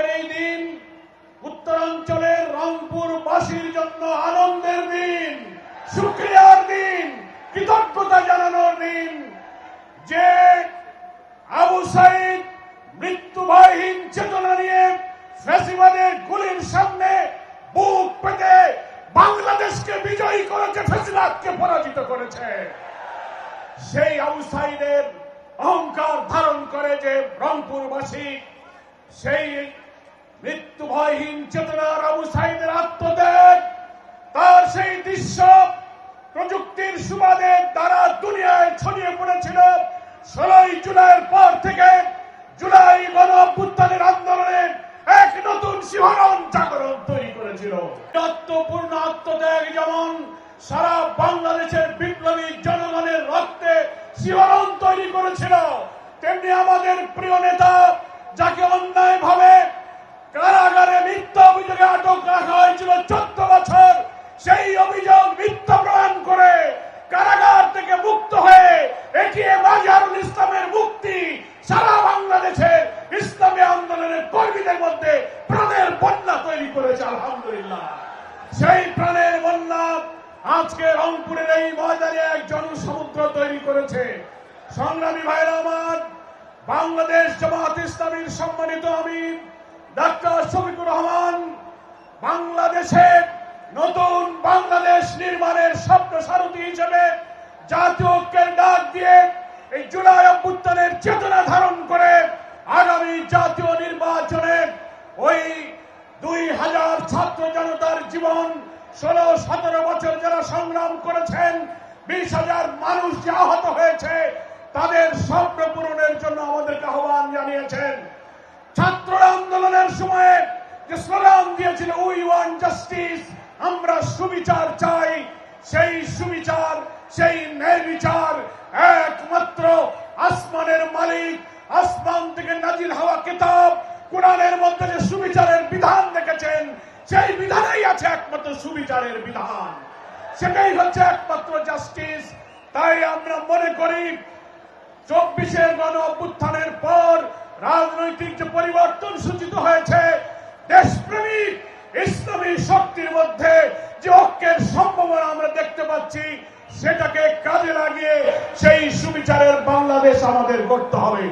আজকের এই দিন উত্তরাঞ্চলের রংপুরবাসীর জন্য আনন্দের দিন, শুকরিয়ার দিন, কৃতজ্ঞতা জানানোর দিন যে আবু সাইদ মৃত্যুভয়হীন চেতনা নিয়ে ফ্যাসিবাদের গুলির সামনে বুক পেতে বাংলাদেশকে বিজয়ী করেছে, ফ্যাসিবাদকে পরাজিত করেছে। সেই আবু সাইদের অহংকার ধারণ করে যে রংপুরবাসী, সেই মৃত্যুভয়হীন চেতনার আবু সাইদের আত্মত্যাগ, তার সেই দৃশ্য প্রযুক্তির সুবাদে দ্বারা দুনিয়ায় ছড়িয়ে পড়েছিল। 16 জুলাইয়ের পর থেকে জুলাই গণ অভ্যুত্থানের আন্দোলনের এক নতুন শিহরণ জাগরণ তৈরি করেছিল। আত্মপূর্ণ আত্মত্যাগ যেমন সারা বাংলাদেশের বিপ্লবী জনগণের রক্তে শিহরণ তৈরি করেছিল, তেমনি আমাদের প্রিয় নেতা, যাকে অন্যায়ভাবে কারাগারে মিথ্যা অভিযোগে আটক রাখা হয়েছিল 14 বছর, সেই অভিযোগ মিথ্যা প্রমাণ করে কারাগার থেকে মুক্ত হয়ে এটিএম আজহারুল ইসলামের মুক্তি সারা বাংলাদেশের ইসলামী আন্দোলনের কর্মীদের মধ্যে প্রাণের বন্যা তৈরি করেছে। আলহামদুলিল্লাহ, সেই প্রাণের বন্যা আজকে রংপুরের এই ময়দানে এক জনসমুদ্র তৈরি করেছে। সংগ্রামী ভাইরা আমার, বাংলাদেশ জামাত ইসলামীর সম্মানিত আমির ডাক্তার শফিকুর রহমান বাংলাদেশের নতুন বাংলাদেশ নির্মাণের স্বপ্ন সারথী হিসেবে জাতীয় ঐক্যের ডাক দিয়ে এই জুলাই অভ্যুত্থানের চেতনা ধারণ করে আগামী জাতীয় নির্বাচনে ওই 2000 ছাত্র জনতার জীবন, 16-17 বছর যারা সংগ্রাম করেছেন, 20,000 মানুষ যে আহত হয়েছে, তাদের স্বপ্ন পূরণের জন্য আমাদেরকে আহ্বান জানিয়েছেন। ছাত্র আন্দোলনের সময় যে স্লোগান দিয়েছিল, উই ওয়ান্ট জাস্টিস, আমরা সুবিচার চাই, সেই সুবিচার, সেই ন্যায় বিচার একমাত্র আসমানের মালিক, আসমান থেকে নাজিল হওয়া কিতাব কোরআনের মধ্যে যে সুবিচারের বিধান দেখেছেন, সেই বিধানেই আছে একমাত্র সুবিচারের বিধান, সেটাই হচ্ছে একমাত্র জাস্টিস। তাই আমরা মনে করি 24-এর গণ অভ্যুত্থানের পর রাজনৈতিক যে পরিবর্তন সূচিত হয়েছে, দেশপ্রেমিক ইসলামী শক্তির মধ্যে যে ঐক্যের সম্ভাবনা আমরা দেখতে পাচ্ছি, সেটাকে কাজে লাগিয়ে সেই সুবিচারের বাংলাদেশ আমাদের গড়তে হবে।